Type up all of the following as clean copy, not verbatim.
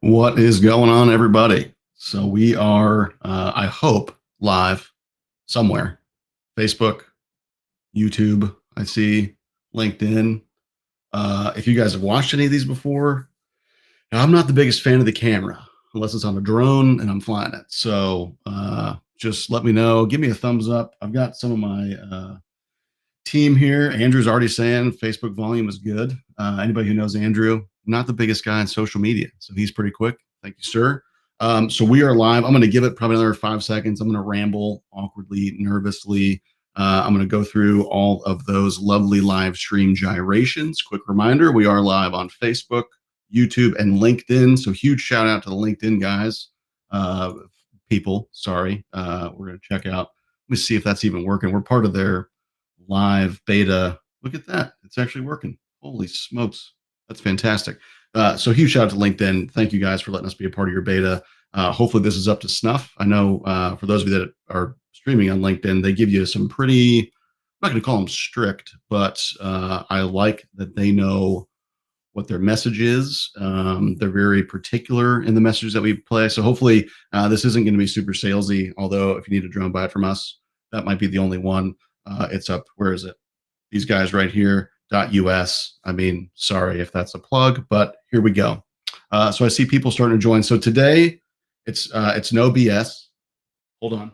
What is going on, everybody? So we are, I hope, live somewhere. Facebook, YouTube, I see, LinkedIn. If you guys have watched any of these before, now, I'm not the biggest fan of the camera, unless it's on a drone and I'm flying it. So just let me know. Give me a thumbs up. I've got some of my team here. Andrew's already saying Facebook volume is good. Anybody who knows Andrew, not the biggest guy on social media, so he's pretty quick. Thank you, sir. So we are live. I'm going to give it probably another 5 seconds. I'm going to ramble awkwardly, nervously. I'm going to go through all of those lovely live stream gyrations. Quick reminder, we are live on Facebook, YouTube, and LinkedIn. So huge shout out to the LinkedIn guys, people. Sorry. We're going to check out. Let me see if that's even working. We're part of their live beta. Look at that. It's actually working. Holy smokes. That's fantastic. So huge shout out to LinkedIn. Thank you guys for letting us be a part of your beta. Hopefully this is up to snuff. I know for those of you that are streaming on LinkedIn, they give you some pretty, I'm not going to call them strict, but I like that they know what their message is. They're very particular in the messages that we play. So hopefully this isn't going to be super salesy, although if you need a drone, buy it from us. That might be the only one. It's up. Where is it? These guys right here. .us. I mean, sorry if that's a plug, but here we go. So I see people starting to join. So today, it's no BS. Hold on.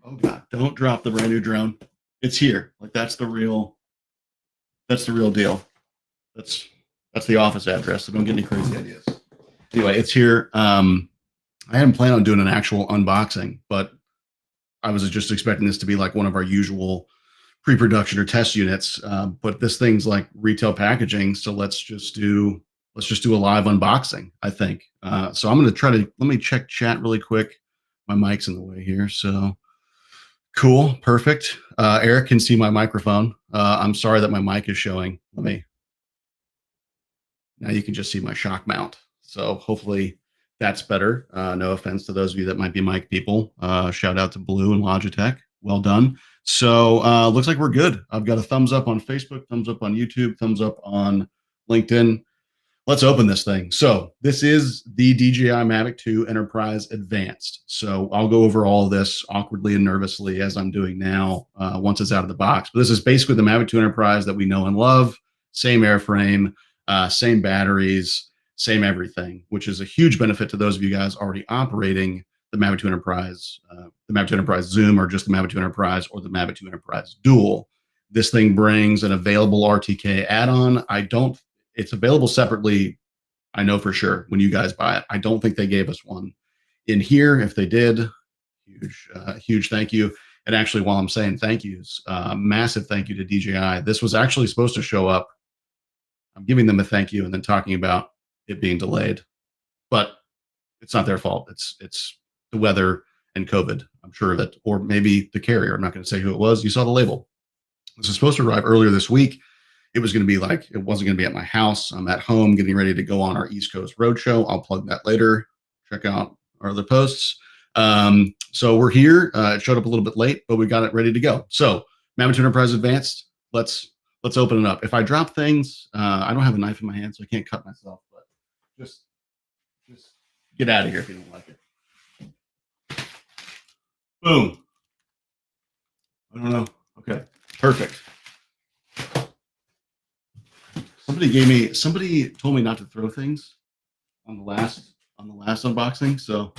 Oh God! Don't drop the brand new drone. It's here. Like that's the real. That's the real deal. That's the office address. So don't get any crazy ideas. Anyway, it's here. I hadn't planned on doing an actual unboxing, but I was just expecting this to be like one of our usual pre-production or test units. But this thing's like retail packaging, so let's just do a live unboxing, I think. So I'm going to try to, let me check chat really quick. My mic's in the way here, so cool, perfect. Eric can see my microphone. I'm sorry that my mic is showing. Now you can just see my shock mount. So hopefully that's better. No offense to those of you that might be mic people. Shout out to Blue and Logitech. Well done. So looks like we're good. I've got a thumbs up on Facebook, thumbs up on YouTube, thumbs up on LinkedIn. Let's open this thing. So this is the DJI Mavic 2 Enterprise Advanced. So I'll go over all of this awkwardly and nervously as I'm doing now once it's out of the box. But this is basically the Mavic 2 Enterprise that we know and love. Same airframe, same batteries, same everything, which is a huge benefit to those of you guys already operating the Mavic 2 Enterprise, the Mavic 2 Enterprise Zoom, or just the Mavic 2 Enterprise or the Mavic 2 Enterprise Dual. This thing brings an available RTK add-on. It's available separately, I know for sure, when you guys buy it. I don't think they gave us one in here. If they did, huge thank you. And actually, while I'm saying thank yous, massive thank you to DJI. This was actually supposed to show up. I'm giving them a thank you and then talking about it being delayed. But it's not their fault. It's the weather and COVID, I'm sure of it. Or maybe the carrier. I'm not going to say who it was. You saw the label. This was supposed to arrive earlier this week. It was going to be like, it wasn't going to be at my house. I'm at home getting ready to go on our East Coast Roadshow. I'll plug that later. Check out our other posts. So we're here. It showed up a little bit late, but we got it ready to go. So Mavic 2 Enterprise Advanced, let's open it up. If I drop things, I don't have a knife in my hand, so I can't cut myself, but just get out of here if you don't like it. Boom. I don't know. Okay, perfect. Somebody told me not to throw things on the last unboxing. So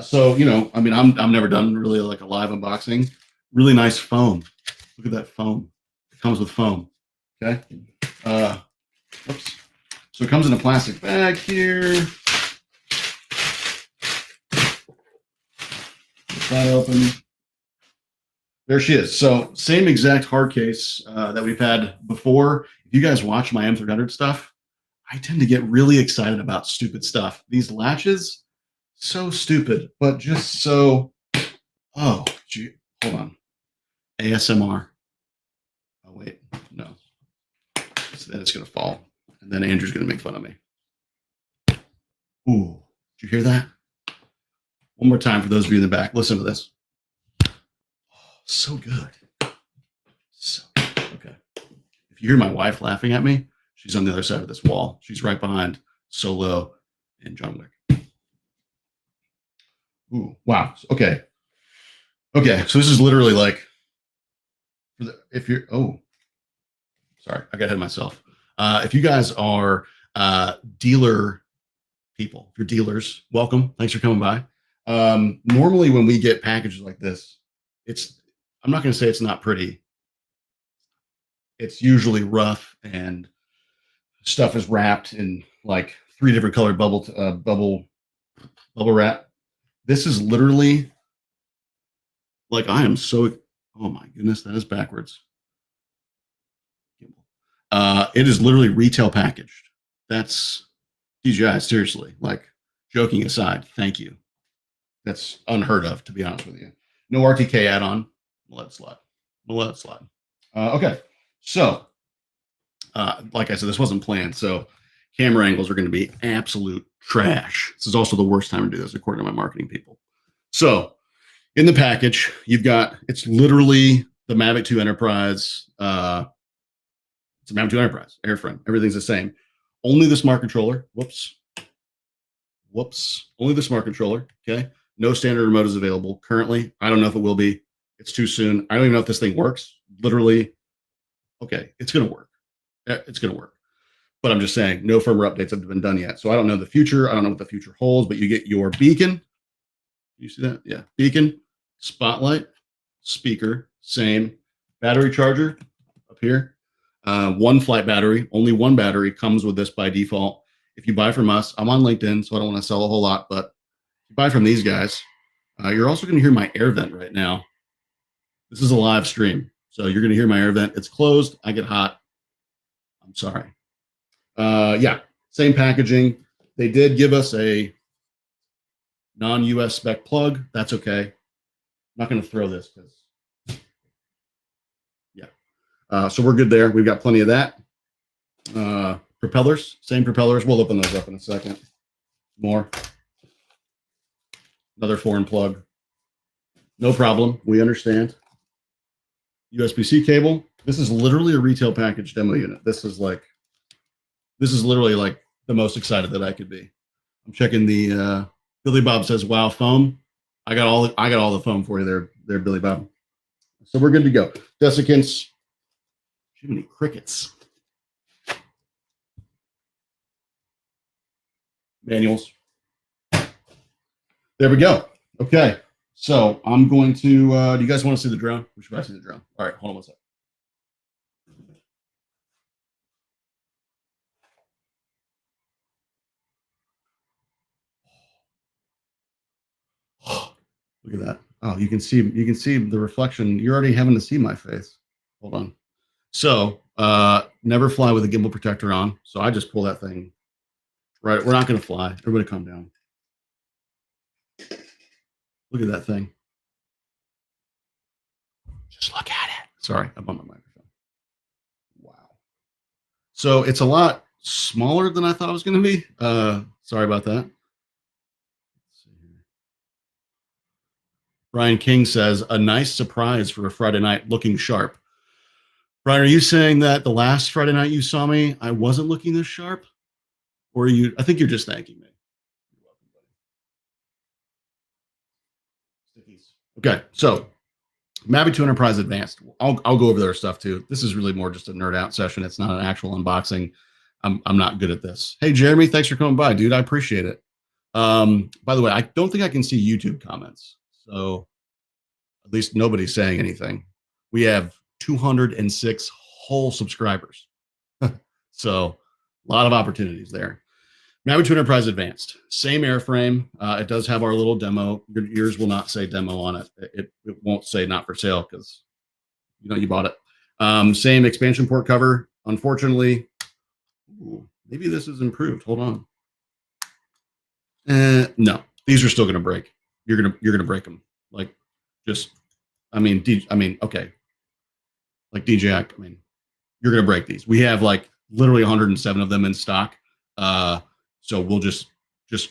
so you know, I mean, I'm never done really like a live unboxing. Really nice foam. Look at that foam. It comes with foam. Okay. Oops. So it comes in a plastic bag here. Get that open. There she is. So same exact hard case that we've had before. If you guys watch my M300 stuff, I tend to get really excited about stupid stuff. These latches, so stupid, but just so, oh, gee, hold on. ASMR. Oh, wait, no. So then it's going to fall. And then Andrew's going to make fun of me. Ooh, did you hear that? One more time for those of you in the back. Listen to this. So good. So good. Okay. If you hear my wife laughing at me, she's on the other side of this wall. She's right behind Solo and John Wick. Ooh, wow. Okay. Okay. So this is literally like, if you're, oh, sorry, I got ahead of myself. If you guys are dealer people, if you're dealers, welcome. Thanks for coming by. Normally when we get packages like this, I'm not going to say it's not pretty. It's usually rough and stuff is wrapped in like 3 different colored bubble wrap. This is literally like, I am so, oh my goodness, that is backwards. It is literally retail packaged. That's DJI, seriously, like, joking aside, thank you. That's unheard of, to be honest with you. No RTK add-on. We'll let it slide. We'll let it slide. Okay, so like I said, this wasn't planned, so camera angles are going to be absolute trash. This is also the worst time to do this, according to my marketing people. So in the package, you've got, it's literally the Mavic 2 Enterprise. It's a Mavic 2 Enterprise, airframe. Everything's the same. Only the smart controller. Whoops. Only the smart controller. Okay. No standard remote is available currently. I don't know if it will be. It's too soon. I don't even know if this thing works. Literally, okay, it's going to work. It's going to work. But I'm just saying, no firmware updates have been done yet. So I don't know the future. I don't know what the future holds, but you get your beacon. You see that? Yeah. Beacon, spotlight, speaker, same. Battery charger up here. 1 flight battery. Only 1 battery comes with this by default. If you buy from us, I'm on LinkedIn, so I don't want to sell a whole lot, but if you buy from these guys, you're also going to hear my air vent right now. This is a live stream, so you're going to hear my air vent. It's closed. I get hot. I'm sorry. Yeah, same packaging. They did give us a non-US spec plug. That's okay. I'm not going to throw this because, yeah. So we're good there. We've got plenty of that. Propellers, same propellers. We'll open those up in a second. More. Another foreign plug. No problem. We understand. USB-C cable. This is literally a retail package demo unit. This is literally like the most excited that I could be. I'm checking the Billy Bob says, wow, foam. I got all the foam for you there, Billy Bob. So we're good to go. Desiccants. Too many crickets. Manuals. There we go. Okay. So I'm going to, do you guys want to see the drone? We should probably see the drone. All right. Hold on one second. Look at that. Oh, you can see the reflection. You're already having to see my face. Hold on. So never fly with a gimbal protector on. So I just pull that thing. Right. We're not going to fly. Everybody calm down. Look at that thing. Just look at it. Sorry, I bumped my microphone. Wow. So it's a lot smaller than I thought it was going to be. Sorry about that. Brian King says, a nice surprise for a Friday night, looking sharp. Brian, are you saying that the last Friday night you saw me, I wasn't looking this sharp? Or are you, I think you're just thanking me. Okay, so Mavic 2 Enterprise Advanced. I'll go over their stuff too. This is really more just a nerd out session. It's not an actual unboxing. I'm not good at this. Hey, Jeremy, thanks for coming by, dude. I appreciate it. By the way, I don't think I can see YouTube comments. So at least nobody's saying anything. We have 206 whole subscribers. So a lot of opportunities there. Mavic 2 Enterprise Advanced, same airframe. It does have our little demo. Your ears will not say demo on it. It won't say not for sale because you bought it. Same expansion port cover. Unfortunately, maybe this is improved. Hold on. No, these are still going to break. You're gonna break them. Like, just, okay. Like DJI, you're gonna break these. We have like literally 107 of them in stock. So we'll just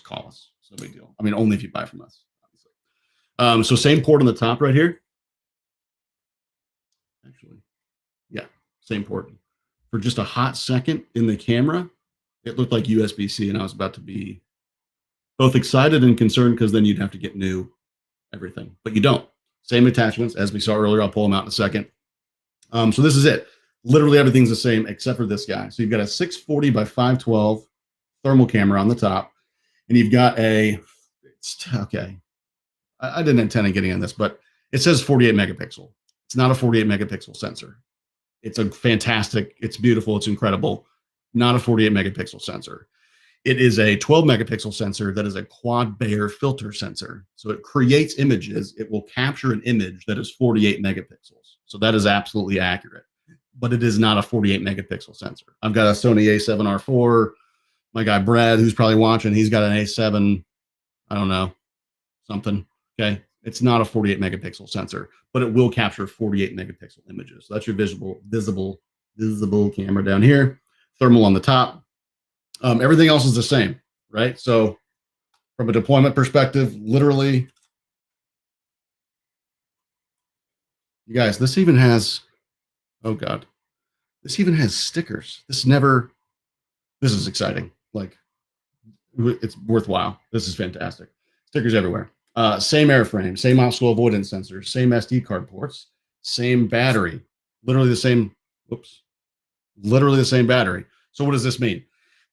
call us. It's no big deal. Only if you buy from us, obviously. So same port on the top right here. Actually, yeah, same port. for just a hot second in the camera, it looked like USB-C, and I was about to be both excited and concerned because then you'd have to get new everything, but you don't. Same attachments as we saw earlier. I'll pull them out in a second. So this is it. Literally everything's the same except for this guy. So you've got a 640 by 512 thermal camera on the top, and you've got a, okay, I didn't intend on getting on this, but it says 48 megapixel. It's not a 48 megapixel sensor. It's a fantastic, it's beautiful, it's incredible. Not a 48 megapixel sensor. It is a 12 megapixel sensor that is a quad Bayer filter sensor. So it creates images. It will capture an image that is 48 megapixels. So that is absolutely accurate, but it is not a 48 megapixel sensor. I've got a Sony A7R4. My guy Brad, who's probably watching, he's got an A7, I don't know, something. Okay. It's not a 48 megapixel sensor, but it will capture 48 megapixel images. So that's your visible camera down here. Thermal on the top. Everything else is the same, right? So from a deployment perspective, literally, you guys, this even has, oh God, this even has stickers. This is exciting. Like, it's worthwhile. This is fantastic. Stickers everywhere. Same airframe, same obstacle avoidance sensors, same SD card ports, same battery, literally the same, literally the same battery. So what does this mean?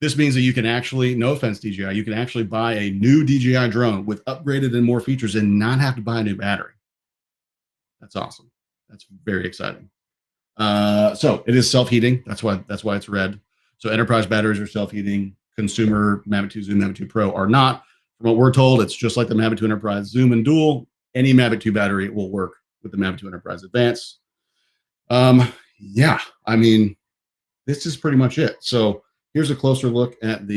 This means that you can actually, no offense, DJI, you can actually buy a new DJI drone with upgraded and more features and not have to buy a new battery. That's awesome. That's very exciting. So it is self-heating. That's why it's red. So enterprise batteries are self-heating. Consumer Mavic 2 Zoom, Mavic 2 Pro are not. From what we're told, it's just like the Mavic 2 Enterprise Zoom and Dual. Any Mavic 2 battery will work with the Mavic 2 Enterprise Advance. Yeah, I mean, this is pretty much it. So here's a closer look at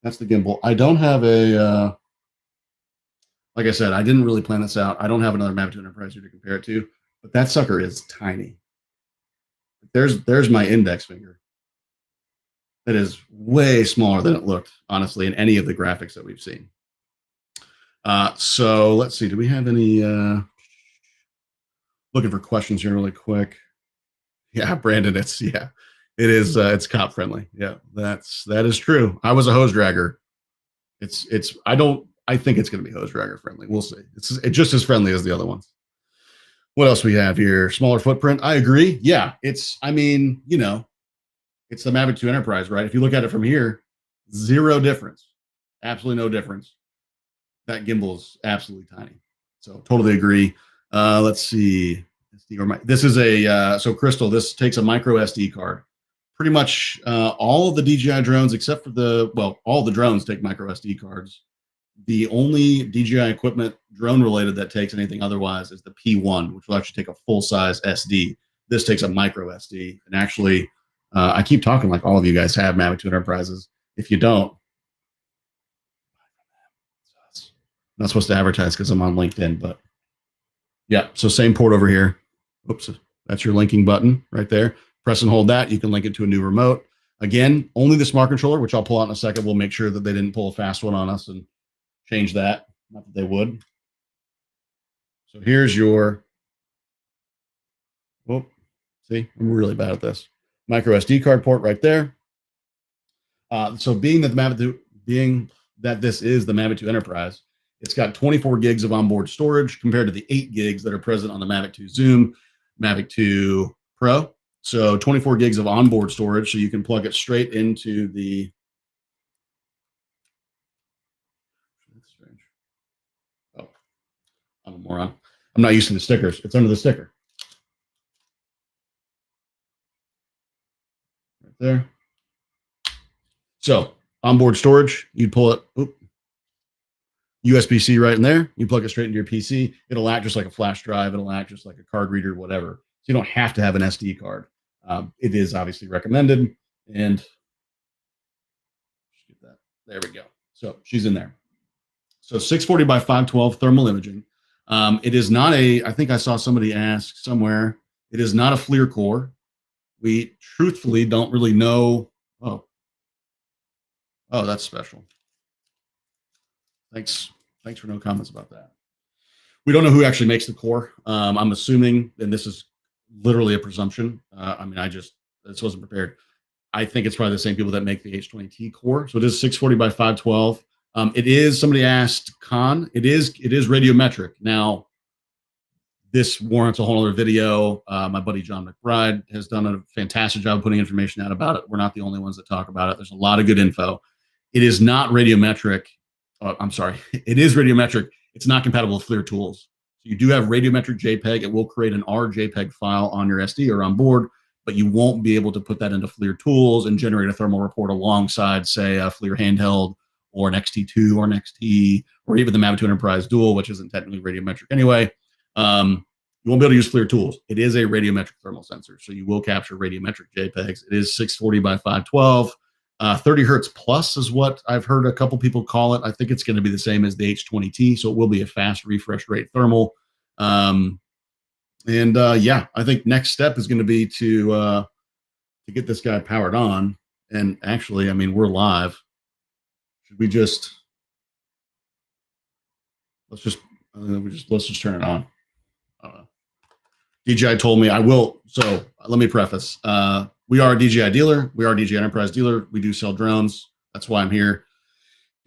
that's the gimbal. I don't have a, like I said, I didn't really plan this out. I don't have another Mavic 2 Enterprise here to compare it to, but that sucker is tiny. There's my index finger. That is way smaller than it looked, honestly, in any of the graphics that we've seen. So let's see. Do we have any? Looking for questions here really quick. Yeah, Brandon, it is. It's cop friendly. Yeah, that is true. I was a hose dragger. I think it's going to be hose dragger friendly. We'll see. It's just as friendly as the other ones. What else we have here? Smaller footprint. I agree. Yeah, I mean, it's the Mavic 2 Enterprise, right? If you look at it from here, zero difference. Absolutely no difference. That gimbal is absolutely tiny. So totally agree. Let's see. This is so Crystal, this takes a micro SD card. Pretty much all of the DJI drones, except for all the drones take micro SD cards. The only DJI equipment drone related that takes anything otherwise is the P1, which will actually take a full size SD. This takes a micro SD. And actually, I keep talking like all of you guys have Mavic 2 Enterprises. If you don't, I'm not supposed to advertise because I'm on LinkedIn, but yeah. So same port over here. Oops, that's your linking button right there. Press and hold that. You can link it to a new remote. Again, only the smart controller, which I'll pull out in a second. We'll make sure that they didn't pull a fast one on us and change that. Not that they would. So here's your, see, I'm really bad at this. Micro SD card port right there. So being that this is the Mavic 2 Enterprise, it's got 24 gigs of onboard storage compared to the 8 gigs that are present on the Mavic 2 Zoom, Mavic 2 Pro. So 24 gigs of onboard storage, so you can plug it straight into the. That's strange. Oh, I'm a moron. I'm not used to the stickers. It's under the sticker. Right there. So onboard storage, you pull it. USB-C right in there. You plug it straight into your PC. It'll act just like a flash drive. It'll act just like a card reader, whatever. So you don't have to have an SD card. It is obviously recommended. And get that. There we go. So she's in there. So 640 by 512 thermal imaging. It is not I think I saw somebody ask somewhere, it is not a FLIR core. We truthfully don't really know. Oh, that's special. Thanks for no comments about that. We don't know who actually makes the core. I'm assuming, and this is literally a presumption. I mean, this wasn't prepared. I think it's probably the same people that make the H20T core. So it is 640 by 512. It is, somebody asked, it is radiometric. Now, this warrants a whole other video. My buddy John McBride has done a fantastic job putting information out about it. We're not the only ones that talk about it. There's a lot of good info. It is not radiometric. I'm sorry. It is radiometric. It's not compatible with FLIR tools. So you do have radiometric JPEG. It will create an RJPEG file on your SD or on board, but you won't be able to put that into FLIR tools and generate a thermal report alongside, say, a FLIR handheld or an XT2 or an XT, or even the Mavic 2 Enterprise Dual, which isn't technically radiometric anyway. You won't be able to use FLIR tools. It is a radiometric thermal sensor, so you will capture radiometric JPEGs. It is 640 by 512. 30 hertz plus is what I've heard a couple people call it. I think it's going to be the same as the H20T, so it will be a fast refresh rate thermal. Yeah, I think next step is going to be to get this guy powered on. And actually, I mean, we're live. Should we just let's just turn it on. DJI told me I will. So let me preface. We are a DJI dealer. We are a DJI Enterprise dealer. We do sell drones. That's why I'm here.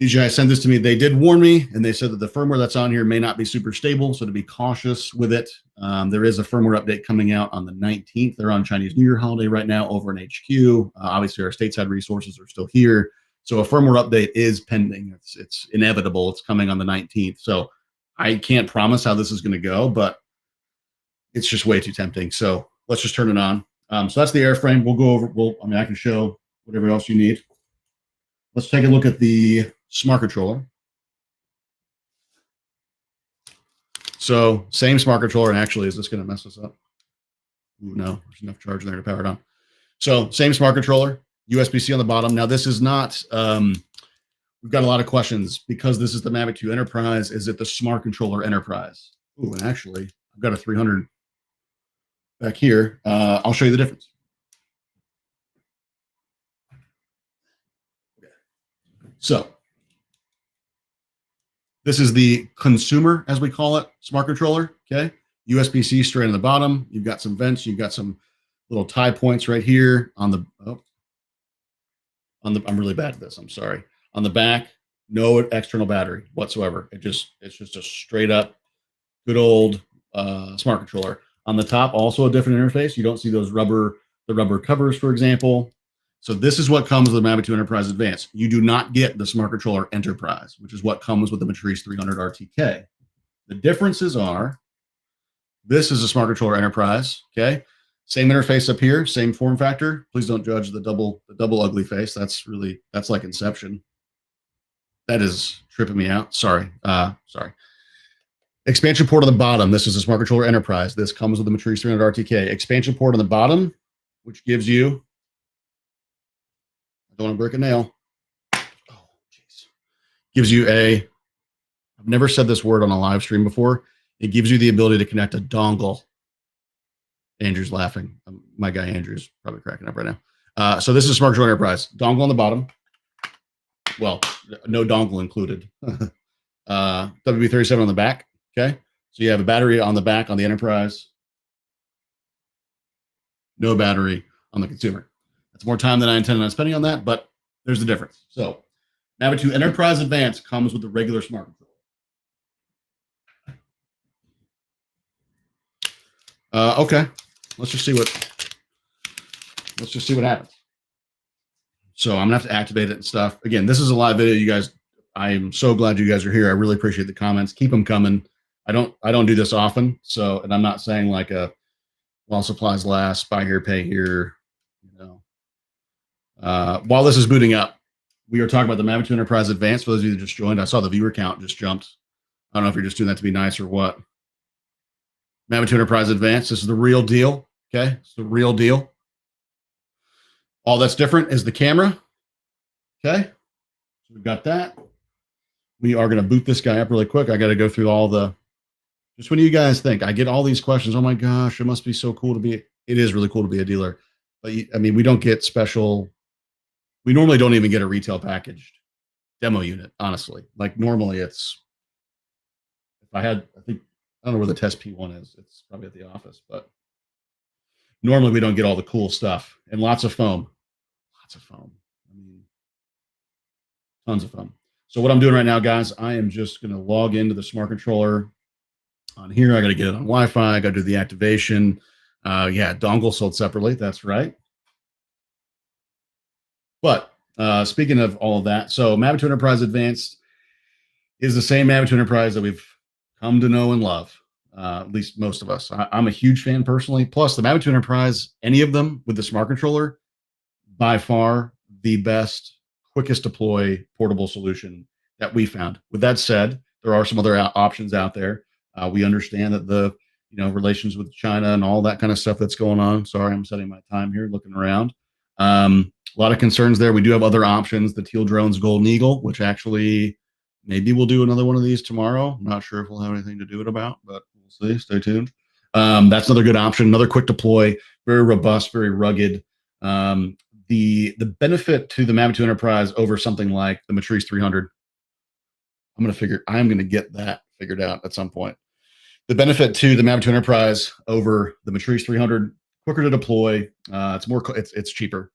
DJI sent this to me. They did warn me, and they said that the firmware that's on here may not be super stable, so to be cautious with it. There is a firmware update coming out on the 19th. They're on Chinese New Year holiday right now over in HQ. Obviously, our stateside resources are still here. So a firmware update is pending. It's inevitable. It's coming on the 19th. So I can't promise how this is going to go, but it's just way too tempting. So let's just turn it on. So that's the airframe. We'll go over, I can show whatever else you need. Let's take a look at the smart controller. So same smart controller, and actually, is this going to mess us up? Ooh, no, there's enough charge there to power it on. So same smart controller, USB-C on the bottom. Now this is not, we've got a lot of questions because this is the Mavic 2 Enterprise. Is it the smart controller Enterprise? Ooh, and actually, I've got a 300 back here. I'll show you the difference. Okay. So this is the consumer, as we call it, smart controller. Okay, USB-C straight on the bottom. You've got some vents. You've got some little tie points right here on the. I'm really bad at this. I'm sorry. On the back, no external battery whatsoever. It's just a straight up, good old smart controller. On the top, also a different interface. You don't see those the rubber covers, for example. So this is what comes with the Mavic 2 Enterprise Advanced. You do not get the smart controller Enterprise, which is what comes with the Matrice 300 RTK. The differences are, this is a smart controller Enterprise. Okay, same interface up here, same form factor. Please don't judge the double ugly face. That's like Inception. That is tripping me out. Sorry. Expansion port on the bottom. This is a smart controller Enterprise. This comes with the Matrice 300 RTK. Expansion port on the bottom, which gives you, I don't want to break a nail. Oh, jeez. Gives you I've never said this word on a live stream before. It gives you the ability to connect a dongle. Andrew's laughing. My guy Andrew's probably cracking up right now. So this is smart controller Enterprise. Dongle on the bottom. Well, no dongle included. WB37 on the back. Okay, so you have a battery on the back on the Enterprise, no battery on the consumer. That's more time than I intended on spending on that, but there's the difference. So Mavic 2 Enterprise Advanced comes with the regular smart controller. Okay, let's just see what happens. So I'm gonna have to activate it and stuff. Again, this is a live video, you guys. I am so glad you guys are here. I really appreciate the comments. Keep them coming. I don't do this often, so, and I'm not saying like while supplies last, buy here, pay here. You know, while this is booting up, we are talking about the Mavic 2 Enterprise Advanced. For those of you that just joined, I saw the viewer count just jumped. I don't know if you're just doing that to be nice or what. Mavic 2 Enterprise Advanced. This is the real deal. Okay, it's the real deal. All that's different is the camera. Okay, so we've got that. We are going to boot this guy up really quick. I got to go through all the. Just what do you guys think? I get all these questions. Oh my gosh, it must be so cool to be. It is really cool to be a dealer, but I mean, we don't get special. We normally don't even get a retail packaged demo unit. Honestly, like normally it's. If I had, I don't know where the test P1 is. It's probably at the office, but Normally we don't get all the cool stuff, and lots of foam. Lots of foam. I mean, tons of foam. So what I'm doing right now, guys, I am just going to log into the smart controller on here. I got to get it on Wi-Fi. I got to do the activation. Yeah, dongle sold separately. That's right. But speaking of all of that, so Mavic 2 Enterprise Advanced is the same Mavic 2 Enterprise that we've come to know and love. At least most of us. I'm a huge fan personally. Plus, the Mavic 2 Enterprise, any of them with the smart controller, by far the best, quickest deploy portable solution that we found. With that said, there are some other options out there. We understand that the relations with China and all that kind of stuff that's going on. Sorry, I'm setting my time here, looking around. A lot of concerns there. We do have other options. The Teal Drones Golden Eagle, which actually maybe we'll do another one of these tomorrow. I'm not sure if we'll have anything to do it about, but we'll see. Stay tuned. That's another good option. Another quick deploy, very robust, very rugged. The benefit to the Mavic 2 Enterprise over something like the Matrice 300, I'm going to get that figured out at some point. The benefit to the Mavic 2 Enterprise over the Matrice 300, quicker to deploy. It's cheaper.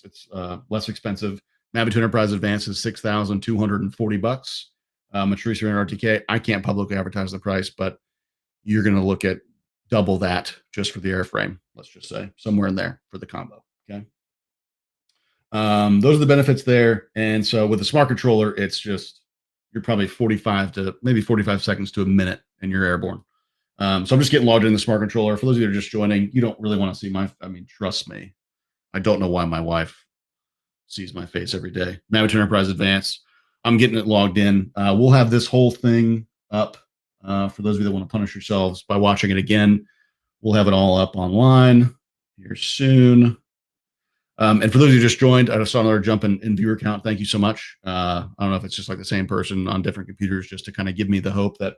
It's less expensive. Mavic 2 Enterprise Advanced is $6,240. Matrice 300 RTK, I can't publicly advertise the price, but you're going to look at double that just for the airframe. Let's just say somewhere in there for the combo. Okay. Those are the benefits there. And so with the smart controller, it's just, you're probably 45 to maybe 45 seconds to a minute and you're airborne. So I'm just getting logged in the smart controller. For those of you that are just joining, you don't really want to see trust me. I don't know why my wife sees my face every day. Mavic Enterprise Advanced. I'm getting it logged in. We'll have this whole thing up for those of you that want to punish yourselves by watching it again. We'll have it all up online here soon. And for those of you who just joined, I saw another jump in viewer count. Thank you so much. I don't know if it's just like the same person on different computers, just to kind of give me the hope that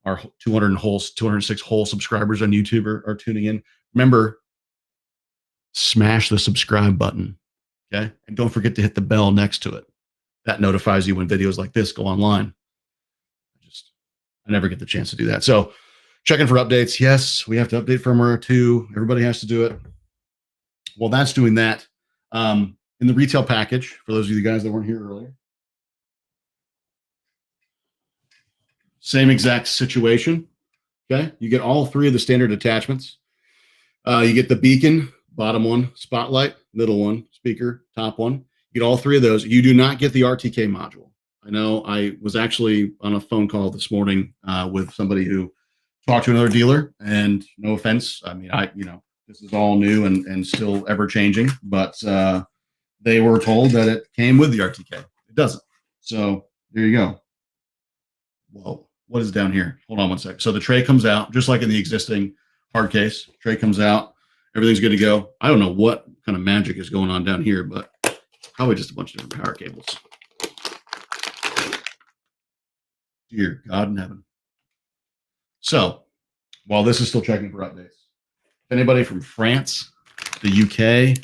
our 206 whole subscribers on YouTube are tuning in. Remember, smash the subscribe button, okay? And don't forget to hit the bell next to it. That notifies you when videos like this go online. I never get the chance to do that. So checking for updates. Yes, we have to update firmware too. Everybody has to do it. Well, that's doing that. In the retail package, for those of you guys that weren't here earlier, same exact situation. Okay, you get all three of the standard attachments. You get the beacon, bottom one, spotlight, middle one, speaker, top one. You get all three of those. You do not get the RTK module. I know I was actually on a phone call this morning with somebody who talked to another dealer, and no offense, I mean, this is all new and still ever changing, but they were told that it came with the RTK. It doesn't. So there you go. Whoa, what is down here? Hold on one sec. So the tray comes out, just like in the existing hard case. Tray comes out. Everything's good to go. I don't know what kind of magic is going on down here, but probably just a bunch of different power cables. Dear God in heaven. So while this is still checking for updates, if anybody from France, the UK,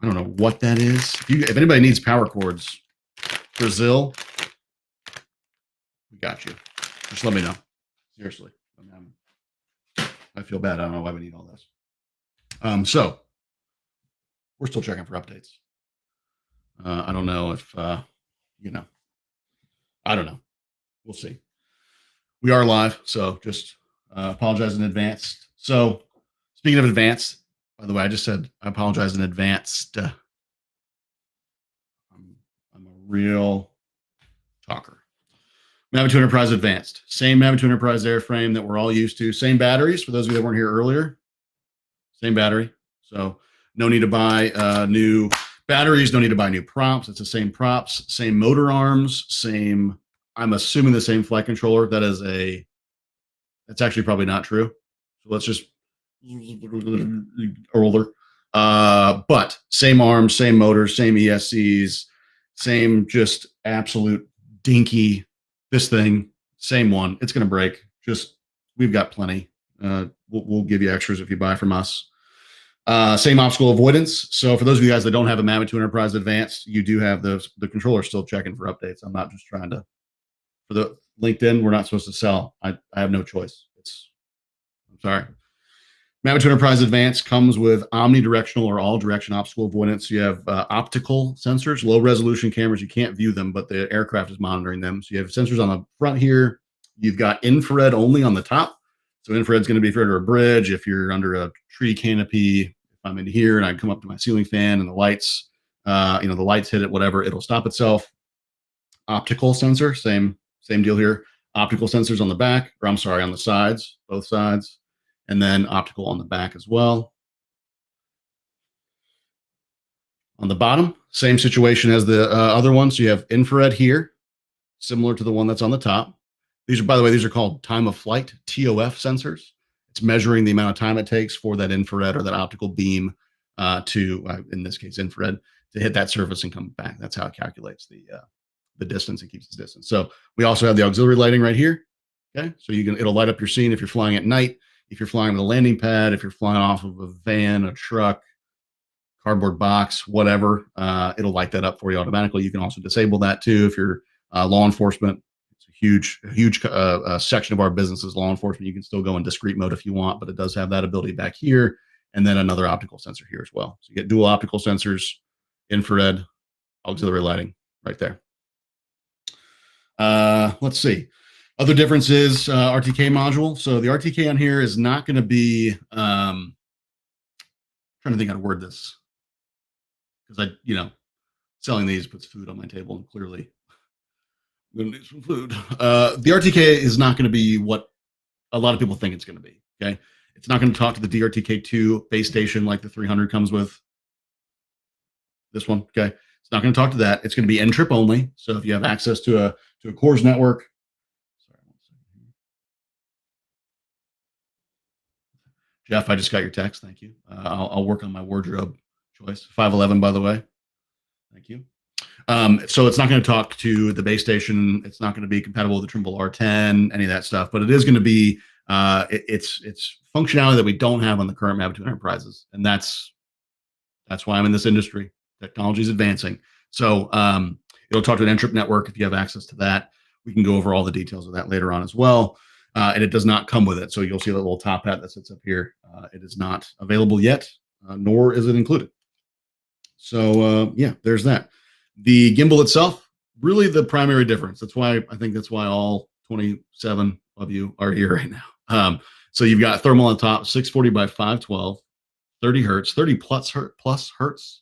I don't know what that is. If anybody needs power cords, Brazil, we got you. Just let me know. Seriously. I feel bad. I don't know why we need all this. So we're still checking for updates. I don't know if, I don't know. We'll see. We are live, so just apologize in advance. So speaking of advanced, by the way, I just said I apologize in advance. I'm a real talker. Mavic 2 Enterprise Advanced. Same Mavic 2 Enterprise airframe that we're all used to. Same batteries, for those of you that weren't here earlier. Same battery. So no need to buy new batteries, no need to buy new props. It's the same props, same motor arms, same, I'm assuming the same flight controller. That's actually probably not true. So let's just older. But same arms, same motors, same ESCs, same just absolute dinky. This thing, same one. It's going to break. We've got plenty. We'll give you extras if you buy from us. Same obstacle avoidance. So for those of you guys that don't have a Mavic 2 Enterprise Advanced, you do have the controller still checking for updates. I'm not just trying to, for the LinkedIn, we're not supposed to sell. I have no choice. I'm sorry. Mavic Enterprise Advanced comes with omnidirectional or all direction obstacle avoidance. You have optical sensors, low resolution cameras. You can't view them, but the aircraft is monitoring them. So you have sensors on the front here. You've got infrared only on the top. So infrared's going to be if you're under a bridge, if you're under a tree canopy. If I'm in here and I come up to my ceiling fan and the lights, the lights hit it, whatever, it'll stop itself. Optical sensor, same deal here. Optical sensors on the back, or I'm sorry, on the sides, both sides, and then optical on the back as well. On the bottom, same situation as the other one. So you have infrared here, similar to the one that's on the top. These are, by the way, these are called time of flight, TOF sensors. It's measuring the amount of time it takes for that infrared or that optical beam in this case, infrared, to hit that surface and come back. That's how it calculates the distance and keeps its distance. So we also have the auxiliary lighting right here. Okay, so it'll light up your scene if you're flying at night, if you're flying with a landing pad, if you're flying off of a van, a truck, cardboard box, whatever, it'll light that up for you automatically. You can also disable that too if you're law enforcement. It's a huge section of our business is law enforcement. You can still go in discrete mode if you want, but it does have that ability back here, and then another optical sensor here as well. So you get dual optical sensors, infrared, auxiliary lighting right there. Let's see. Other differences, RTK module. So the RTK on here is not going to be, trying to think how to word this, because selling these puts food on my table, and clearly I'm going to need some food. The RTK is not going to be what a lot of people think it's going to be. Okay. It's not going to talk to the DRTK2 base station like the 300 comes with. This one. Okay. It's not going to talk to that. It's going to be N-trip only. So if you have access to a Cores network, Jeff, I just got your text. Thank you. I'll work on my wardrobe choice. 511, by the way. Thank you. So it's not going to talk to the base station. It's not going to be compatible with the Trimble R10, any of that stuff. But it is going to be it's functionality that we don't have on the current Mavic Enterprises, and that's why I'm in this industry. Technology is advancing. So it'll talk to an N-trip network if you have access to that. We can go over all the details of that later on as well. And it does not come with it. So you'll see the little top hat that sits up here. It is not available yet, nor is it included. So yeah, there's that. The gimbal itself, really the primary difference. I think that's why all 27 of you are here right now. So you've got thermal on top, 640 by 512, 30 hertz, 30 plus hertz,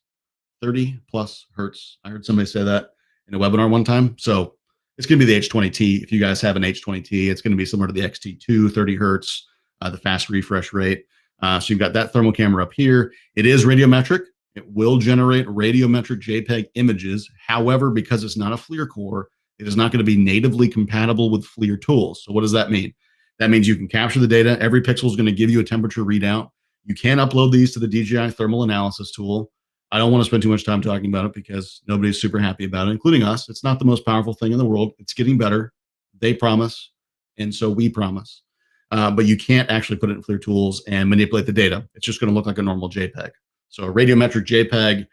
30 plus hertz. I heard somebody say that in a webinar one time. So it's going to be the H20T. If you guys have an H20T, it's going to be similar to the XT2, 30 hertz, the fast refresh rate. So you've got that thermal camera up here. It is radiometric. It will generate radiometric JPEG images. However, because it's not a FLIR core, it is not going to be natively compatible with FLIR tools. So what does that mean? That means you can capture the data. Every pixel is going to give you a temperature readout. You can upload these to the DJI thermal analysis tool. I don't want to spend too much time talking about it because nobody's super happy about it, including us. It's not the most powerful thing in the world. It's getting better. They promise, and so we promise. But you can't actually put it in FLIR tools and manipulate the data. It's just going to look like a normal JPEG. So a radiometric JPEG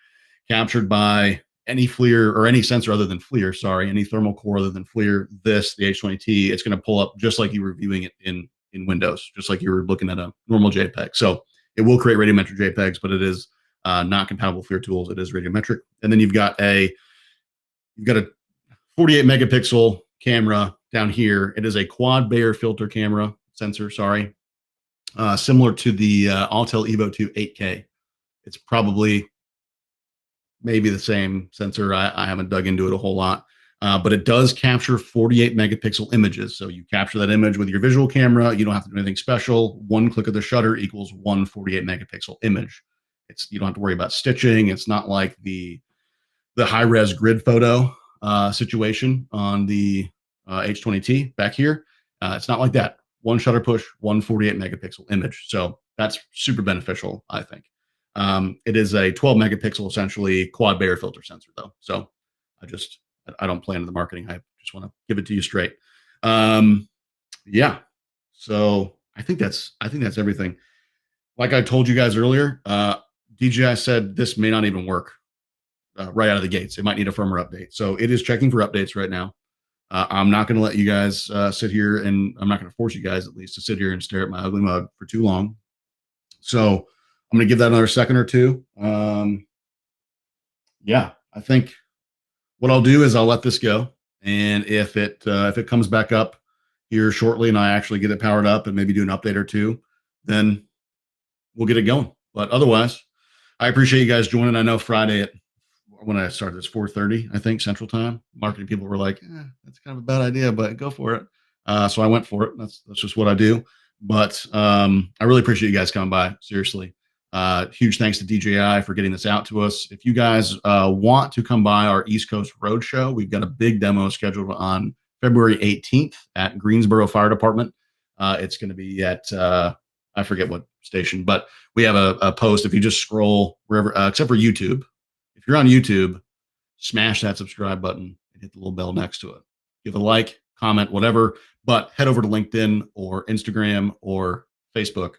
captured by any FLIR or any sensor other than FLIR, sorry, any thermal core other than FLIR, the H20T, it's going to pull up just like you were viewing it in Windows, just like you were looking at a normal JPEG. So it will create radiometric JPEGs, but it is not compatible with FLIR tools. It is radiometric. And then you've got a 48 megapixel camera down here. It is a quad Bayer filter camera sensor, sorry, similar to the Autel Evo 2 8K. It's probably maybe the same sensor. I haven't dug into it a whole lot, but it does capture 48 megapixel images. So you capture that image with your visual camera. You don't have to do anything special. One click of the shutter equals one 48 megapixel image. You don't have to worry about stitching. It's not like the high-res grid photo situation on the H20T back here. It's not like that. One shutter push, one 48 megapixel image. So that's super beneficial, I think. It is a 12 megapixel, essentially quad Bayer filter sensor though. So I don't play into the marketing. I just want to give it to you straight. Yeah. So I think that's everything. Like I told you guys earlier, DJI said this may not even work right out of the gates. It might need a firmware update. So it is checking for updates right now. I'm not going to let you guys sit here, and I'm not going to force you guys at least to sit here and stare at my ugly mug for too long. So I'm going to give that another second or two. Yeah, I think what I'll do is I'll let this go, and if it comes back up here shortly, and I actually get it powered up, and maybe do an update or two, then we'll get it going. But otherwise, I appreciate you guys joining. I know Friday at when I started, it's 4:30, I think, Central Time. Marketing people were like, "That's kind of a bad idea, but go for it." So I went for it. That's just what I do. But I really appreciate you guys coming by. Seriously, huge thanks to DJI for getting this out to us. If you guys want to come by our East Coast Roadshow, we've got a big demo scheduled on February 18th at Greensboro Fire Department. It's going to be at I forget what station, but we have a post. If you just scroll wherever, except for YouTube, if you're on YouTube, smash that subscribe button and hit the little bell next to it. Give a like, comment, whatever, but head over to LinkedIn or Instagram or Facebook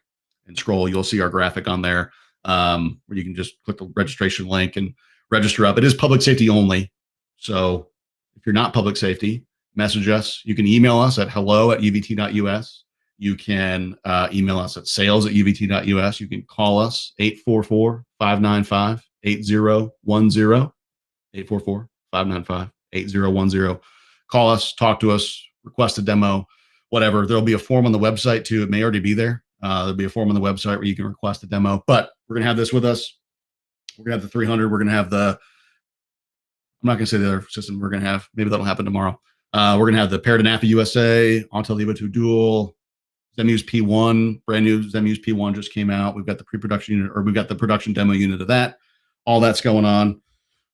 and scroll. You'll see our graphic on there where you can just click the registration link and register up. It is public safety only. So if you're not public safety, message us. You can email us at hello@uvt.us. You can email us at sales@uvt.us. You can call us 844-595-8010. 844-595-8010. Call us, talk to us, request a demo, whatever. There'll be a form on the website too. It may already be there. There'll be a form on the website where you can request a demo, but we're going to have this with us. We're going to have the 300. We're going to have I'm not going to say the other system we're going to have. Maybe that'll happen tomorrow. We're going to have the Paradigm USA, Autel Evo 2 Dual, Zemuse P1, brand new Zemuse P1 just came out. We've got the pre-production unit, or we've got the production demo unit of that. All that's going on.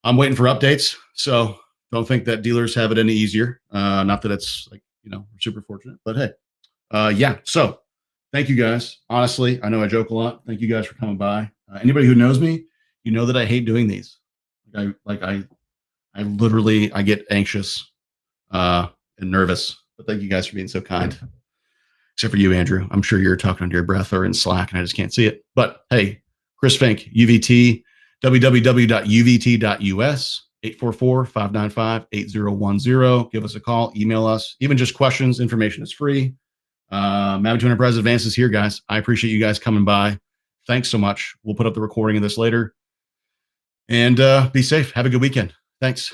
I'm waiting for updates, so don't think that dealers have it any easier. Not that it's like, we're super fortunate, but hey, yeah. So thank you guys. Honestly, I know I joke a lot. Thank you guys for coming by. Anybody who knows me, you know that I hate doing these. I literally, I get anxious and nervous, but thank you guys for being so kind. Except for you, Andrew. I'm sure you're talking under your breath or in Slack and I just can't see it. But hey, Chris Fink, UVT, www.uvt.us, 844-595-8010. Give us a call, email us, even just questions. Information is free. Mavic 200 Enterprise Advanced is here, guys. I appreciate you guys coming by. Thanks so much. We'll put up the recording of this later. And be safe. Have a good weekend. Thanks.